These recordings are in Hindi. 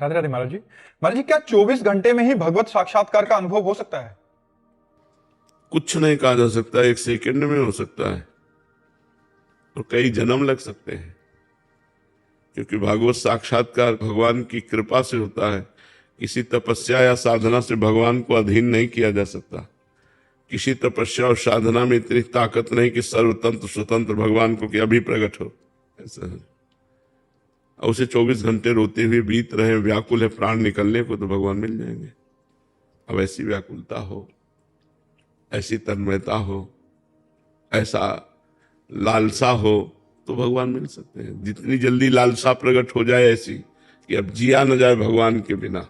राधे राधे महाराज जी। महाराज जी, क्या 24 घंटे में ही भगवत साक्षात्कार का अनुभव हो सकता है? कुछ नहीं कहा जा सकता, एक सेकंड में हो सकता है तो कई जन्म लग सकते हैं, क्योंकि भागवत साक्षात्कार भगवान की कृपा से होता है। किसी तपस्या या साधना से भगवान को अधीन नहीं किया जा सकता। किसी तपस्या और साधना में इतनी ताकत नहीं कि सर्वतंत्र स्वतंत्र भगवान को कि अभी प्रकट हो, ऐसा है। और उसे 24 घंटे रोते हुए बीत रहे, व्याकुल है प्राण निकलने को, तो भगवान मिल जाएंगे। अब ऐसी व्याकुलता हो, ऐसी तन्मयता हो, ऐसा लालसा हो, तो भगवान मिल सकते हैं। जितनी जल्दी लालसा प्रकट हो जाए ऐसी कि अब जिया न जाए भगवान के बिना।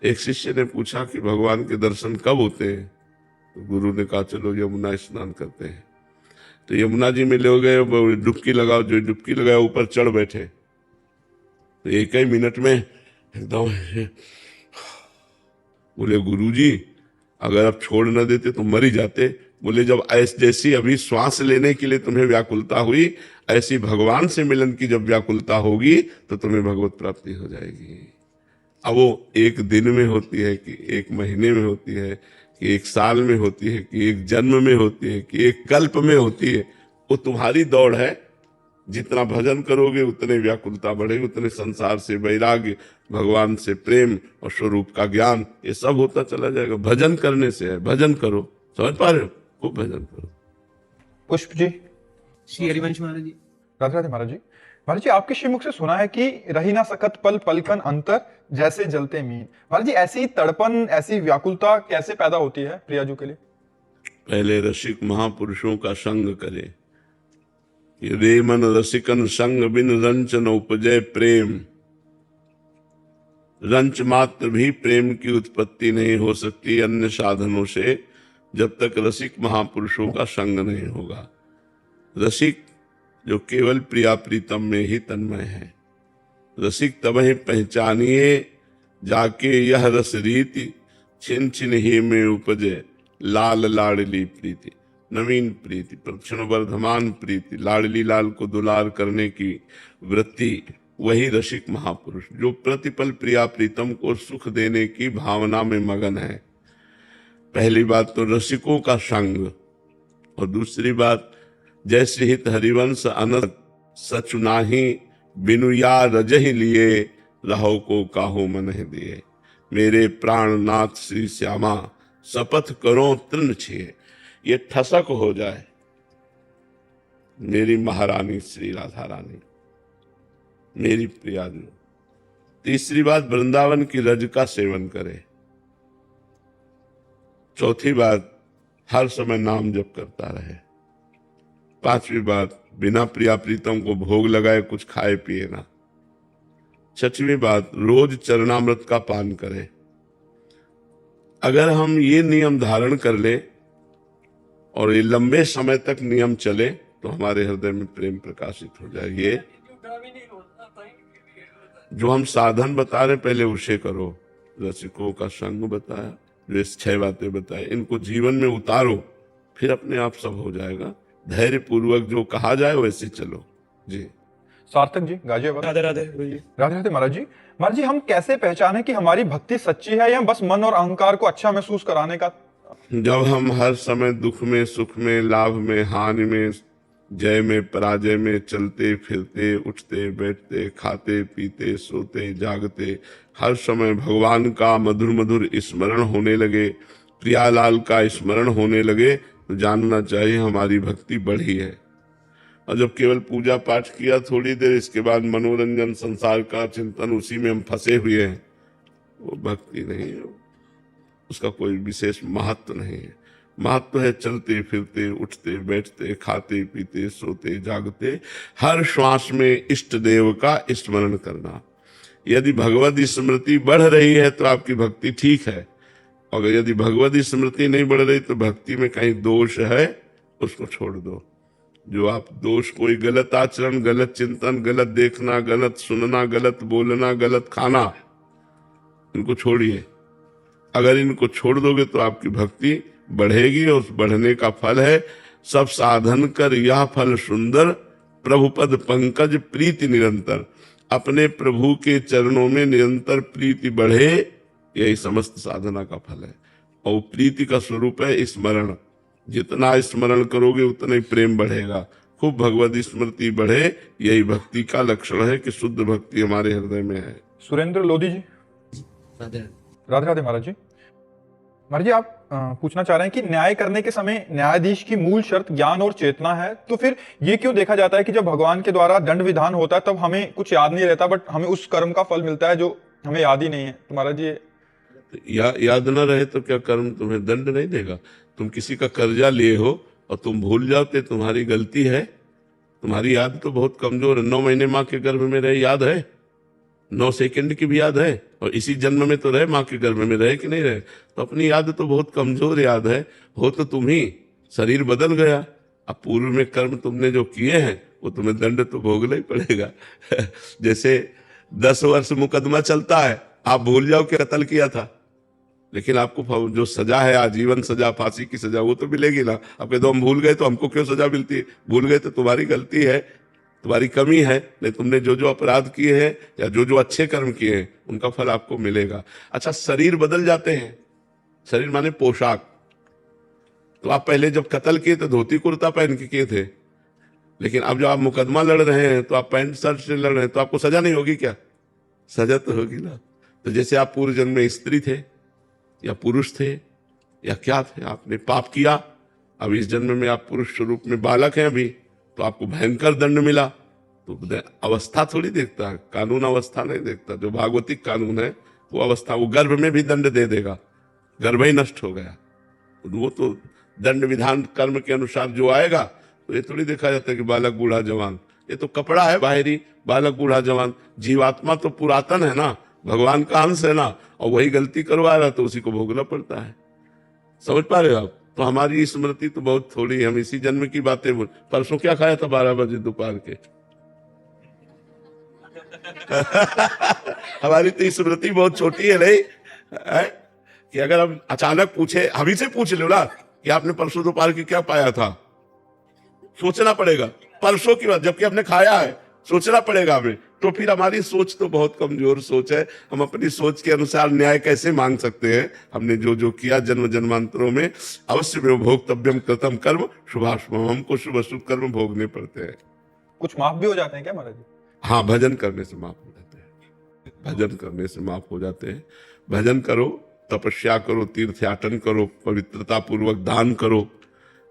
एक शिष्य ने पूछा कि भगवान के दर्शन कब होते हैं, तो गुरु ने कहा चलो यमुना स्नान करते हैं। तो यमुना जी में ले गए, डुबकी लगाओ, जो डुबकी लगाया ऊपर चढ़ बैठे, तो एक ही मिनट में एकदम बोले गुरु जी अगर आप छोड़ न देते तो मर ही जाते। बोले जब जैसी अभी श्वास लेने के लिए तुम्हें व्याकुलता हुई, ऐसी भगवान से मिलन की जब व्याकुलता होगी तो तुम्हें भगवत प्राप्ति हो जाएगी। अब वो एक दिन में होती है कि एक महीने में होती है कि एक साल में होती है कि एक जन्म में होती है कि एक कल्प में होती है, वो तुम्हारी दौड़ है। जितना भजन करोगे उतने व्याकुलता बढ़ेगी, उतने संसार से वैराग्य, भगवान से प्रेम और स्वरूप का ज्ञान, ये सब होता चला जाएगा। भजन करने से है, भजन करो, समझ पा रहे हो? खूब भजन करो। पुष्प जी। श्री हरिवंश महाराज जी। राधे राधे महाराज जी। महाराज जी, आपके श्रीमुख से सुना है कि रही ना सकत पल पलकन अंतर जैसे जलते मीन। महाराज जी, ऐसी तड़पन, ऐसी व्याकुलता कैसे पैदा होती है प्रियाजू के लिए? पहले रसिक महापुरुषों का संग करे। रे मन रसिकन संग बिन रंच न उपजय प्रेम। रंच मात्र भी प्रेम की उत्पत्ति नहीं हो सकती अन्य साधनों से, जब तक रसिक महापुरुषों का संग नहीं होगा। रसिक जो केवल प्रिया प्रीतम में ही तन्मय है। रसिक तब ही पहचानिए जाके यह रस रीति, छिन छिन ही में उपजे लाल लाडली प्रीति। नवीन प्रीति, प्रक्षण वर्धमान प्रीति, लाडली लाल को दुलार करने की वृत्ति, वही रसिक महापुरुष जो प्रतिपल प्रिया प्रीतम को सुख देने की भावना में मगन है। पहली बात तो रसिकों का संग, और दूसरी बात जैसे हित हरिवंश अनंत सचुनाही बिनु या रजहि लिए, रहो को काहो मन दिए। मेरे प्राणनाथ श्री श्यामा शपथ करो तृण छिए। ये ठसक हो जाए मेरी महारानी श्री राधा रानी, मेरी प्रियाजू। तीसरी बात वृंदावन की रज का सेवन करे। चौथी बात हर समय नाम जप करता रहे। पांचवी बात बिना प्रिया प्रीतम को भोग लगाए कुछ खाए पिए ना। छठवीं बात रोज चरणामृत का पान करे। अगर हम ये नियम धारण कर ले और ये लंबे समय तक नियम चले तो हमारे हृदय में प्रेम प्रकाशित हो जाए। ये जो हम साधन बता रहे पहले उसे करो। रसिकों का संग बताया, जो 6 बातें बताए, इनको जीवन में उतारो, फिर अपने आप सब हो जाएगा। धैर्य पूर्वक जो कहा जाए वैसे चलो। जी सार्थक जी, गाजियाबाद। राधे राधे जी। राधे राधे महाराज जी। महाराज जी, हम कैसे पहचाने कि हमारी भक्ति सच्ची है या बस मन और अहंकार को अच्छा महसूस कराने का? जब हम हर समय दुख में, सुख में, लाभ में, हानि में, जय में, पराजय में, चलते फिरते, उठते बैठते, खाते पीते, सोते जागते, हर समय भगवान का मधुर मधुर स्मरण होने लगे, प्रियालाल का स्मरण होने लगे, तो जानना चाहिए हमारी भक्ति बढ़ी है। और जब केवल पूजा पाठ किया थोड़ी देर, इसके बाद मनोरंजन, संसार का चिंतन, उसी में हम फंसे हुए हैं, वो भक्ति नहीं है। उसका कोई विशेष महत्व नहीं है। महत्व है चलते फिरते, उठते बैठते, खाते पीते, सोते जागते, हर श्वास में इष्ट देव का स्मरण करना। यदि भगवत स्मृति बढ़ रही है तो आपकी भक्ति ठीक है, और यदि भगवत स्मृति नहीं बढ़ रही तो भक्ति में कहीं दोष है, उसको छोड़ दो। जो आप दोष, कोई गलत आचरण, गलत चिंतन, गलत देखना, गलत सुनना, गलत बोलना, गलत खाना, इनको छोड़िए। अगर इनको छोड़ दोगे तो आपकी भक्ति बढ़ेगी, और उस बढ़ने का फल है सब साधन कर यह फल सुंदर, प्रभुपद पंकज प्रीति निरंतर। अपने प्रभु के चरणों में निरंतर प्रीति बढ़े, यही समस्त साधना का फल है। और प्रीति का स्वरूप है स्मरण। जितना स्मरण करोगे उतना ही प्रेम बढ़ेगा, खूब भगवत स्मृति बढ़े, यही भक्ति का लक्षण है कि शुद्ध भक्ति हमारे हृदय में है। सुरेंद्र लोधी जी। राधे राधे राधे महाराज जी। महाराज जी, आप पूछना चाह रहे हैं कि न्याय करने के समय न्यायाधीश की मूल शर्त ज्ञान और चेतना है, तो फिर ये क्यों देखा जाता है कि जब भगवान के द्वारा दंड विधान होता है तब हमें कुछ याद नहीं रहता, बट हमें उस कर्म का फल मिलता है जो हमें याद ही नहीं है? तो महाराज जी याद न रहे तो क्या कर्म तुम्हें दंड नहीं देगा? तुम किसी का कर्जा लिए हो और तुम भूल जाते, तुम्हारी गलती है। तुम्हारी याद तो बहुत कमजोर है। 9 महीने माँ के गर्भ में रहे, याद है? 9 सेकंड की भी याद है? और इसी जन्म में तो रहे, माँ के गर्भ में रहे कि नहीं रहे? तो अपनी याद तो बहुत कमजोर याद है। हो तो तुम ही, शरीर बदल गया। अब पूर्व में कर्म तुमने जो किए हैं वो तुम्हें दंड तो भोगना ही पड़ेगा। जैसे 10 वर्ष मुकदमा चलता है, आप भूल जाओ कि कत्ल किया था, लेकिन आपको जो सजा है, आजीवन सजा, फांसी की सजा, वो तो मिलेगी ना। अब कह दो हम भूल गए तो हमको क्यों सजा मिलती है? भूल गए तो तुम्हारी गलती है, तुम्हारी कमी है। नहीं, तुमने जो जो अपराध किए हैं या जो जो अच्छे कर्म किए हैं उनका फल आपको मिलेगा। अच्छा, शरीर बदल जाते हैं। शरीर माने पोशाक। तो आप पहले जब कत्ल किए तो धोती कुर्ता पहन के किए थे, लेकिन अब जब आप मुकदमा लड़ रहे हैं तो आप पैंट शर्ट से लड़ रहे हैं, तो आपको सजा नहीं होगी क्या? सजा तो होगी ना। तो जैसे आप पूर्व जन्म में स्त्री थे या पुरुष थे या क्या थे, आपने पाप किया, अब इस जन्म में आप पुरुष स्वरूप में बालक हैं अभी, तो आपको भयंकर दंड मिला। तो अवस्था थोड़ी देखता है, कानून अवस्था नहीं देखता। जो भागवतिक कानून है वो अवस्था, वो गर्भ में भी दंड दे देगा, गर्भ ही नष्ट हो गया। वो तो दंड विधान कर्म के अनुसार जो आएगा, तो ये थोड़ी देखा जाता है कि बालक बूढ़ा जवान, ये तो कपड़ा है बाहरी, बालक बूढ़ा जवान। जीवात्मा तो पुरातन है ना, भगवान का अंश है ना, और वही गलती करवा रहा तो उसी को भोगना पड़ता है। समझ पा रहे हो आप? तो हमारी स्मृति तो बहुत थोड़ी, हम इसी जन्म की बातें बोल। परसों क्या खाया था 12 बजे दोपहर के? हमारी तो स्मृति बहुत छोटी है, नहीं है? कि अगर हम अचानक पूछे, अभी से पूछ लो ना कि आपने परसों दोपहर की क्या पाया था, सोचना पड़ेगा। परसों की बात, जबकि हमने खाया है, सोचना पड़ेगा हमें। तो फिर हमारी सोच तो बहुत कमजोर सोच है। हम अपनी सोच के अनुसार न्याय कैसे मांग सकते हैं? हमने जो जो किया जन्म जन्मांतरों में, अवश्य में भोक्तव्यम कृतम कर्म शुभाशुभम, हमको शुभ अशुभ कर्म भोगने पड़ते हैं। कुछ माफ भी हो जाते हैं क्या महाराज जी? हाँ, भजन करने से माफ हो जाते हैं। भजन करने से माफ हो जाते हैं। भजन करो, तपस्या करो, तीर्थयाटन करो, पवित्रता पूर्वक दान करो,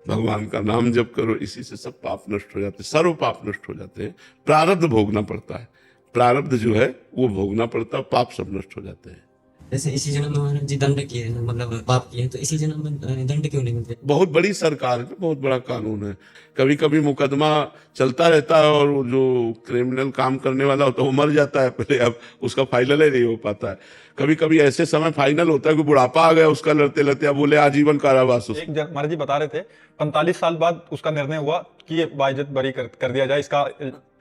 भगवान का नाम जप करो, इसी से सब पाप नष्ट हो जाते हैं, सर्व पाप नष्ट हो जाते हैं। प्रारब्ध भोगना पड़ता है, प्रारब्ध जो है वो भोगना पड़ता है, पाप सब नष्ट हो जाते हैं। जैसे इसी जन्म में महाराज जी दंड किए, मतलब पाप किए, तो इसी जन्म में दंड क्यों नहीं मिलते? बहुत बड़ी सरकार है, बहुत बड़ा कानून है। कभी कभी मुकदमा चलता रहता है और वो जो क्रिमिनल काम करने वाला होता है वो मर जाता है पहले, अब उसका फाइनल ही नहीं हो पाता है। कभी कभी ऐसे समय फाइनल होता है कि बुढ़ापा आ गया उसका, लड़ते लड़ते अब बोले आजीवन कारावास। एक महाराज जी बता रहे थे 45 साल बाद उसका निर्णय हुआ कि ये बाइज्जत बरी कर दिया जाए, इसका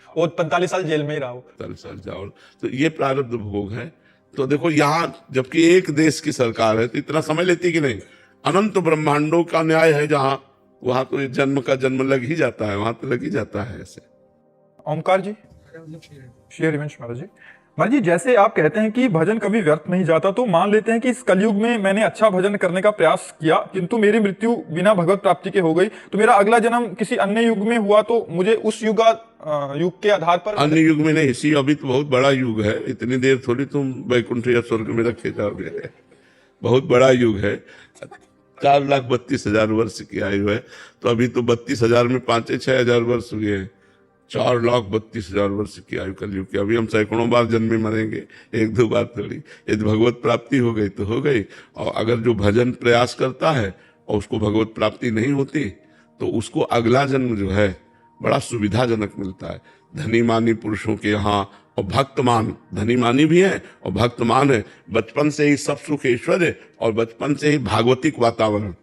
वो 45 साल जेल में ही रहा हो। 45 साल जाओ, तो ये प्रारब्ध भोग है। तो देखो यहाँ जबकि एक देश की सरकार है तो इतना समय लेती कि नहीं? अनंत ब्रह्मांडों का न्याय है जहाँ, वहां तो ये जन्म का जन्म लग ही जाता है, वहां तो लग ही जाता है ऐसे। ओमकार जी। श्री हरिवंश महाराज जी। महाराज जी, जैसे आप कहते हैं कि भजन कभी व्यर्थ नहीं जाता, तो मान लेते हैं कि इस कलयुग में मैंने अच्छा भजन करने का प्रयास किया किंतु मेरी मृत्यु बिना भगवत प्राप्ति के हो गई, तो मेरा अगला जन्म किसी अन्य युग में हुआ तो मुझे उस युग के आधार पर? अन्य युग में नहीं, इसी अभी तो बहुत बड़ा युग है, इतनी देर थोड़ी तुम वैकुंठ या स्वर्ग में रखे जाओगे। बहुत बड़ा युग है, 4,32,000 वर्ष की आयु है। तो अभी तो 32,000 में 5-6 हजार वर्ष हुए हैं, 4,32,000 वर्ष की आयु कलयुग की। अभी हम सैकड़ों बार जन्मे मरेंगे, 1-2 बार थोड़ी। यदि भगवत प्राप्ति हो गई तो हो गई, और अगर जो भजन प्रयास करता है और उसको भगवत प्राप्ति नहीं होती तो उसको अगला जन्म जो है बड़ा सुविधाजनक मिलता है। धनी मानी पुरुषों के यहाँ, और भक्तमान, धनी मानी भी है और भक्तमान है। बचपन से ही सब सुख ऐश्वर्य और बचपन से ही भागवतिक वातावरण,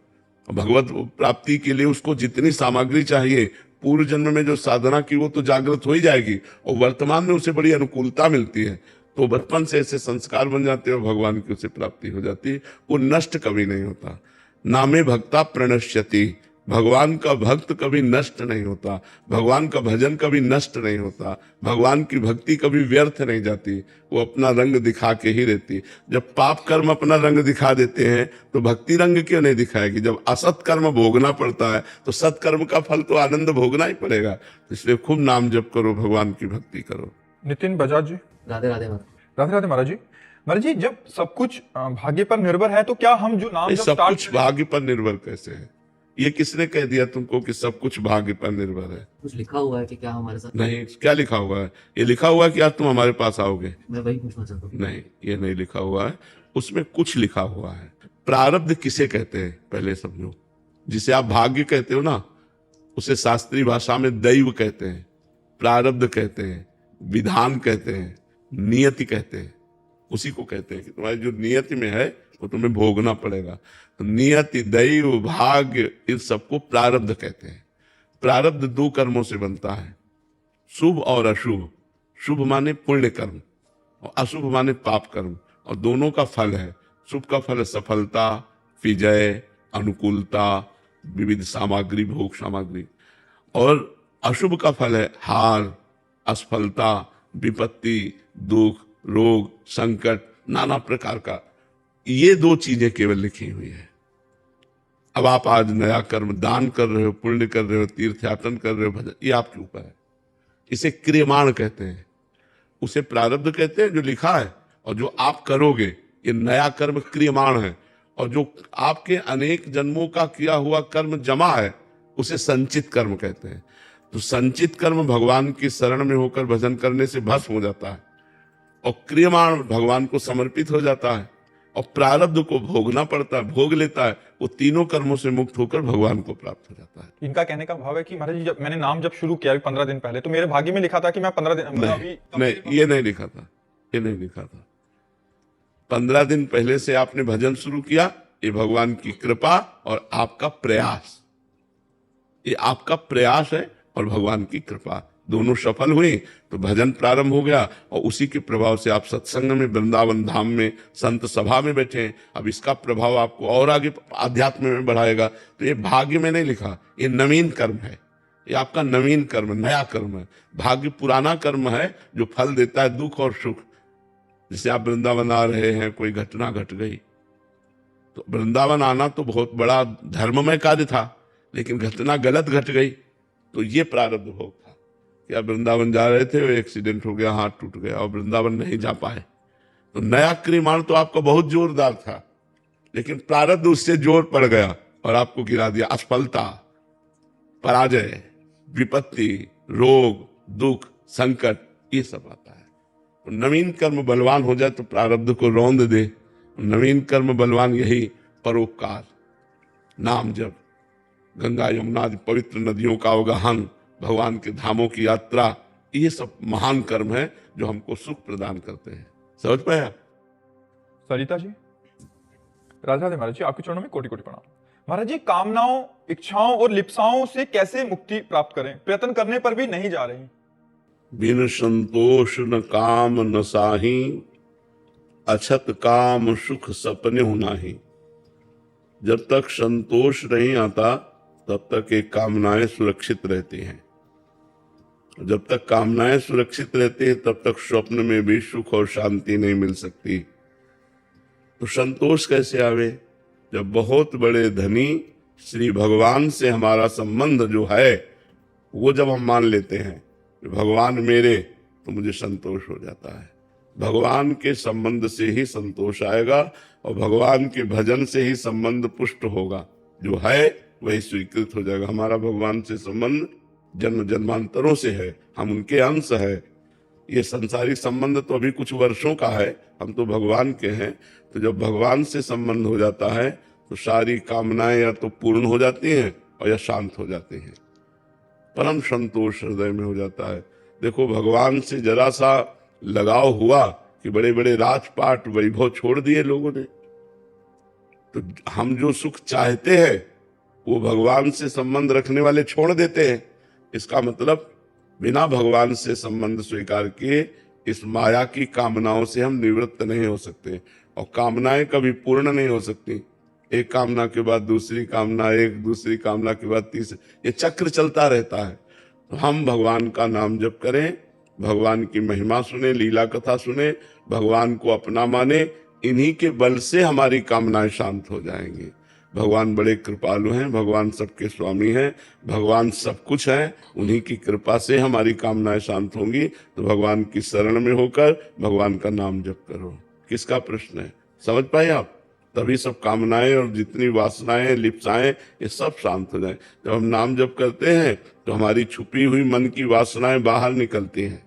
भगवत प्राप्ति के लिए उसको जितनी सामग्री चाहिए, पूर्व जन्म में जो साधना की वो तो जागृत हो ही जाएगी, और वर्तमान में उसे बड़ी अनुकूलता मिलती है। तो बचपन से ऐसे संस्कार बन जाते हैं और भगवान की उसे प्राप्ति हो जाती है। वो नष्ट कभी नहीं होता। नामे भक्ता प्रणश्यति, भगवान का भक्त कभी नष्ट नहीं होता, भगवान का भजन कभी नष्ट नहीं होता, भगवान की भक्ति कभी व्यर्थ नहीं जाती, वो अपना रंग दिखा के ही रहती। जब पाप कर्म अपना रंग दिखा देते हैं तो भक्ति रंग क्यों नहीं दिखाएगी? जब असत कर्म भोगना पड़ता है तो सत्कर्म का फल तो आनंद भोगना ही पड़ेगा। इसलिए खूब नाम जप करो, भगवान की भक्ति करो। नितिन बजाज जी। राधे राधे महाराज। राधे राधे महाराज जी। महाराज जी, जब सब कुछ भाग्य पर निर्भर है तो क्या हम जो नाम ये जब सब स्टार्ट कुछ भाग्य पर निर्भर कैसे है? ये किसने कह दिया तुमको कि सब कुछ भाग्य पर निर्भर है? कुछ लिखा हुआ है कि क्या हमारे साथ? नहीं, क्या लिखा हुआ है? ये लिखा हुआ है कि आज तुम हमारे पास आओगे? मैं वही पूछना चाहता हूँ। नहीं, ये नहीं लिखा हुआ है। उसमें कुछ लिखा हुआ है। प्रारब्ध किसे कहते हैं पहले समझो। जिसे आप भाग्य कहते हो ना, उसे शास्त्रीय भाषा में दैव कहते हैं, प्रारब्ध कहते हैं, विधान कहते हैं, नियति कहते हैं। उसी को कहते हैं कि तुम्हारी जो नियति में है वो तुम्हें भोगना पड़ेगा। तो नियति, दैव, भाग्य, इन सबको प्रारब्ध कहते हैं। प्रारब्ध दो कर्मों से बनता है, शुभ और अशुभ। शुभ माने पुण्य कर्म और अशुभ माने पाप कर्म, और दोनों का फल है। शुभ का फल है सफलता, विजय, अनुकूलता, विविध सामग्री, भोग सामग्री, और अशुभ का फल है हार, असफलता, विपत्ति, दुख, रोग, संकट, नाना प्रकार का। ये दो चीजें केवल लिखी हुई है। अब आप आज नया कर्म, दान कर रहे हो, पुण्य कर रहे हो, तीर्थयाटन कर रहे हो, भजन, ये आपके ऊपर है। इसे क्रियमाण कहते हैं, उसे प्रारब्ध कहते हैं जो लिखा है, और जो आप करोगे ये नया कर्म क्रियमाण है, और जो आपके अनेक जन्मों का किया हुआ कर्म जमा है उसे संचित कर्म कहते हैं। तो संचित कर्म भगवान की शरण में होकर भजन करने से भस्म हो जाता है, और क्रियमाण भगवान को समर्पित हो जाता है, और प्रारब्ध को भोगना पड़ता है, भोग लेता है। वो तीनों कर्मों से मुक्त होकर भगवान को प्राप्त हो जाता है। इनका कहने का भाव है कि महाराज जी, जब मैंने नाम जब शुरू किया 15 दिन पहले, तो मेरे भाग्य में लिखा था कि मैं 15 दिन नहीं, ये नहीं लिखा था, ये नहीं लिखा था। 15 दिन पहले से आपने भजन शुरू किया, ये भगवान की कृपा और आपका प्रयास, ये आपका प्रयास है और भगवान की कृपा, दोनों सफल हुई तो भजन प्रारंभ हो गया, और उसी के प्रभाव से आप सत्संग में, वृंदावन धाम में, संत सभा में बैठे हैं। अब इसका प्रभाव आपको और आगे आध्यात्म में बढ़ाएगा। तो ये भाग्य में नहीं लिखा, ये नवीन कर्म है, ये आपका नवीन कर्म, नया कर्म है। भाग्य पुराना कर्म है जो फल देता है दुख और सुख। जैसे आप वृंदावन आ रहे हैं, कोई घटना घट गई, तो वृंदावन आना तो बहुत बड़ा धर्ममय कार्य था, लेकिन घटना गलत घट गई तो ये प्रारब्ध भोग था कि आप वृंदावन जा रहे थे, एक्सीडेंट हो गया, हाथ टूट गया और वृंदावन नहीं जा पाए। तो नया क्रियमाण तो आपका बहुत जोरदार था, लेकिन प्रारब्ध उससे जोर पड़ गया और आपको गिरा दिया। असफलता, पराजय, विपत्ति, रोग, दुख, संकट, ये सब आता है। तो नवीन कर्म बलवान हो जाए तो प्रारब्ध को रौंद दे। नवीन कर्म बलवान यही परोपकार, नाम जप, गंगा यमुना आदि पवित्र नदियों का अवगाहन, भगवान के धामों की यात्रा, ये सब महान कर्म है जो हमको सुख प्रदान करते हैं। समझ पाया? सरिता जी। राधे राधे महाराज जी, आपके चरणों में कोटि कोटि प्रणाम। महाराज जी, कामनाओं, इच्छाओं और लिप्साओं से कैसे मुक्ति प्राप्त करें? प्रयत्न करने पर भी नहीं जा रही। बिन संतोष न काम न साही, अछत काम सुख सपने होना ही। जब तक संतोष नहीं आता तब तक ये कामनाएं सुरक्षित रहती हैं। जब तक कामनाएं सुरक्षित रहती हैं तब तक स्वप्न में भी सुख और शांति नहीं मिल सकती। तो संतोष कैसे आवे? जब बहुत बड़े धनी श्री भगवान से हमारा संबंध जो है वो जब हम मान लेते हैं कि भगवान मेरे, तो मुझे संतोष हो जाता है। भगवान के संबंध से ही संतोष आएगा और भगवान के भजन से ही संबंध पुष्ट होगा। जो है वही स्वीकृत हो जाएगा। हमारा भगवान से संबंध जन्म जन्मांतरों से है, हम उनके अंश है। ये संसारिक संबंध तो अभी कुछ वर्षों का है, हम तो भगवान के हैं। तो जब भगवान से संबंध हो जाता है तो सारी कामनाएं या तो पूर्ण हो जाती हैं और या शांत हो जाती हैं। परम संतोष हृदय में हो जाता है। देखो, भगवान से जरा सा लगाव हुआ कि बड़े बड़े राजपाट वैभव छोड़ दिए लोगों ने। तो हम जो सुख चाहते हैं वो भगवान से संबंध रखने वाले छोड़ देते हैं। इसका मतलब बिना भगवान से संबंध स्वीकार किए इस माया की कामनाओं से हम निवृत्त नहीं हो सकते, और कामनाएं कभी पूर्ण नहीं हो सकती। एक कामना के बाद दूसरी कामना, एक दूसरी कामना के बाद तीसरी, ये चक्र चलता रहता है। तो हम भगवान का नाम जप करें, भगवान की महिमा सुने, लीला कथा सुने, भगवान को अपना माने, इन्हीं के बल से हमारी कामनाएं शांत हो जाएंगी। भगवान बड़े कृपालु हैं, भगवान सबके स्वामी हैं, भगवान सब कुछ है, उन्हीं की कृपा से हमारी कामनाएं शांत होंगी। तो भगवान की शरण में होकर भगवान का नाम जप करो। किसका प्रश्न है, समझ पाए आप? तभी सब कामनाएं और जितनी वासनाएं, लिप्साएं, ये सब शांत हो जाए। जब हम नाम जप करते हैं तो हमारी छुपी हुई मन की वासनाएं बाहर निकलती हैं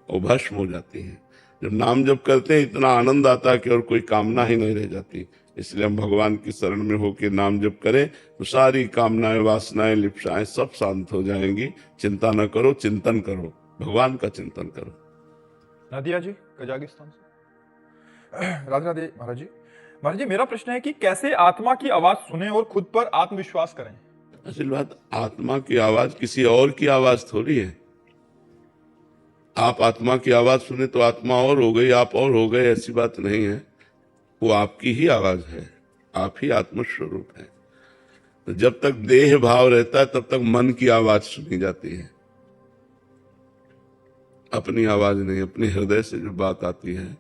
और भस्म हो जाती हैं। जब नाम जप करते हैं इतना आनंद आता है कि और कोई कामना ही नहीं रह जाती। इसलिए हम भगवान की शरण में होकर नाम जप करें तो सारी कामनाएं, वासनाएं, लिप्साएं सब शांत हो जाएंगी। चिंता न करो, चिंतन करो, भगवान का चिंतन करो। नादिया जी कजाकिस्तान से। राधे राधे महाराज जी। महाराज जी, मेरा प्रश्न है कि कैसे आत्मा की आवाज सुने और खुद पर आत्मविश्वास करें? असल बात, आत्मा की आवाज किसी और की आवाज थोड़ी है। आप आत्मा की आवाज सुने तो आत्मा और हो गई, आप और हो गए, ऐसी बात नहीं है। वो आपकी ही आवाज है, आप ही आत्मस्वरूप है। तो जब तक देह भाव रहता है तब तक मन की आवाज सुनी जाती है, अपनी आवाज नहीं। अपने हृदय से जो बात आती है,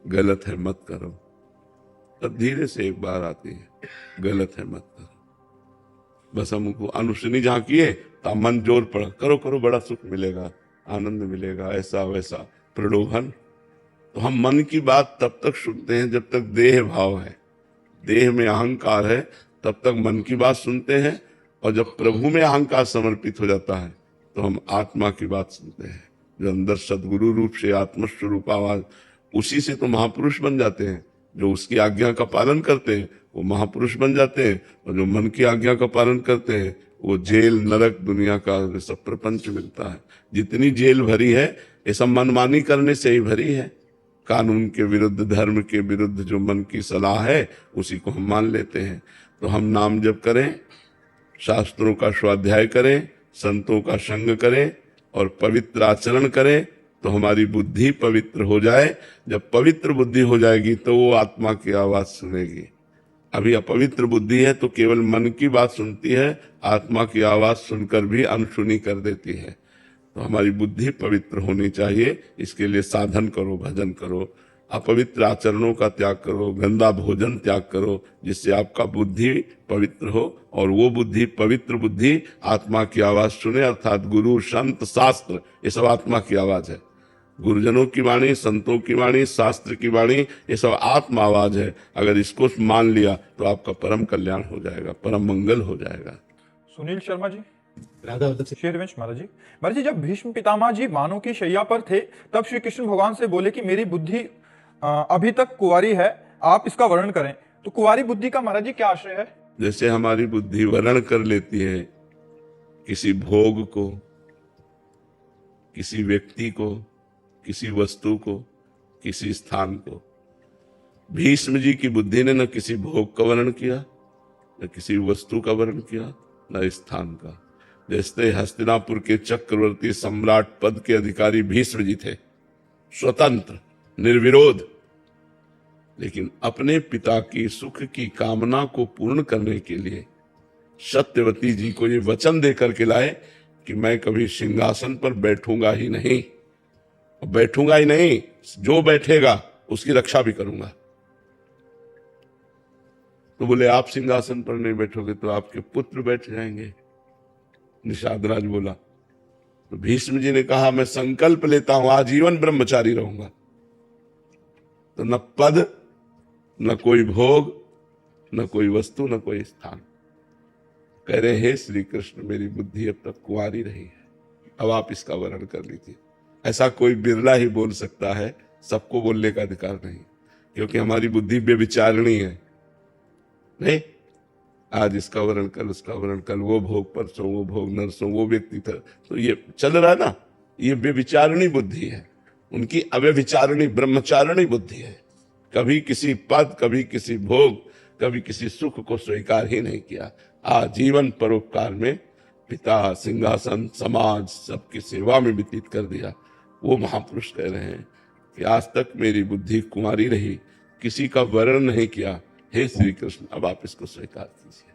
गलत है मत करो, तब धीरे से एक बार आती है, गलत है मत करो। बस हमको अनुसुनी जहां किए तो मन जोर पड़ा, करो करो, बड़ा सुख मिलेगा, आनंद मिलेगा, ऐसा वैसा प्रलोभन। तो हम मन की बात तब तक सुनते हैं जब तक देह भाव है, देह में अहंकार है, तब तक मन की बात सुनते हैं। और जब प्रभु में अहंकार समर्पित हो जाता है तो हम आत्मा की बात सुनते हैं। जो अंदर सदगुरु रूप से आत्मस्वरूप आवाज, उसी से तो महापुरुष बन जाते हैं। जो उसकी आज्ञा का पालन करते हैं वो महापुरुष बन जाते हैं, और जो मन की आज्ञा का पालन करते हैं वो जेल, नरक, दुनिया का सब प्रपंच मिलता है। जितनी जेल भरी है ये सब मनमानी करने से ही भरी है। कानून के विरुद्ध, धर्म के विरुद्ध जो मन की सलाह है उसी को हम मान लेते हैं। तो हम नाम जप करें, शास्त्रों का स्वाध्याय करें, संतों का संग करें और पवित्र आचरण करें तो हमारी बुद्धि पवित्र हो जाए। जब पवित्र बुद्धि हो जाएगी तो वो आत्मा की आवाज सुनेगी। अभी अपवित्र बुद्धि है तो केवल मन की बात सुनती है, आत्मा की आवाज सुनकर भी अनसुनी कर देती है। तो हमारी बुद्धि पवित्र होनी चाहिए। इसके लिए साधन करो, भजन करो, अपवित्र आचरणों का त्याग करो, गंदा भोजन त्याग करो, जिससे आपका बुद्धि पवित्र हो। और वो बुद्धि, पवित्र बुद्धि आत्मा की आवाज सुने, अर्थात गुरु, संत, शास्त्र, ये सब आत्मा की आवाज है। गुरुजनों की वाणी, संतों की वाणी, शास्त्र की वाणी, ये सब आत्मा आवाज है। अगर इसको मान लिया तो आपका परम कल्याण हो जाएगा, परम मंगल हो जाएगा। सुनील शर्मा जी राधा वल्लभ से। श्री हरिवंश महाराज जी। महाराज जी, जब भीष्म पितामह जी मानो की शैया पर थे तब श्री कृष्ण भगवान से बोले कि मेरी बुद्धि अभी तक कुंवारी है, आप इसका वर्णन करें। तो कुंवारी बुद्धि का महाराज जी क्या आश्रय है? जैसे हमारी बुद्धि वर्ण कर लेती है किसी भोग को, किसी व्यक्ति को, किसी वस्तु को, किसी स्थान को। भीष्म जी की बुद्धि ने न किसी भोग का वर्णन किया, न किसी वस्तु का वर्णन किया, न स्थान का। जैसे हस्तिनापुर के चक्रवर्ती सम्राट पद के अधिकारी भीष्म जी थे, स्वतंत्र, निर्विरोध, लेकिन अपने पिता की सुख की कामना को पूर्ण करने के लिए सत्यवती जी को ये वचन देकर के लाए कि मैं कभी सिंहासन पर बैठूंगा ही नहीं, बैठूंगा ही नहीं, जो बैठेगा उसकी रक्षा भी करूंगा। तो बोले आप सिंहासन पर नहीं बैठोगे तो आपके पुत्र बैठ जाएंगे। निषाद राज बोला। तो भीष्म जी ने कहा मैं संकल्प लेता हूं आजीवन ब्रह्मचारी रहूंगा। तो न पद, न कोई भोग, न कोई वस्तु, न कोई स्थान। कह रहे हे श्री कृष्ण, मेरी बुद्धि अब तक कुंवारी रही है, अब आप इसका वर्णन कर लीजिए। ऐसा कोई बिरला ही बोल सकता है, सबको बोलने का अधिकार नहीं, क्योंकि हमारी बुद्धि बेविचारणी है। नहीं, आज इसका वर्णन कल उसका वर्णन, कल वो भोग, परसों वो भोग, नरसों वो व्यक्ति था। तो ये चल रहा है ना, ये बेविचारणी बुद्धि है। उनकी अव्यभिचारणी ब्रह्मचारणी बुद्धि है। कभी किसी पद, कभी किसी भोग, कभी किसी सुख को स्वीकार ही नहीं किया। आजीवन परोपकार में पिता, सिंहासन, समाज, सबकी सेवा में व्यतीत कर दिया। वो महापुरुष कह रहे हैं कि आज तक मेरी बुद्धि कुंवारी रही, किसी का वर्णन नहीं किया, हे श्री कृष्ण अब आप इसको स्वीकार कीजिए।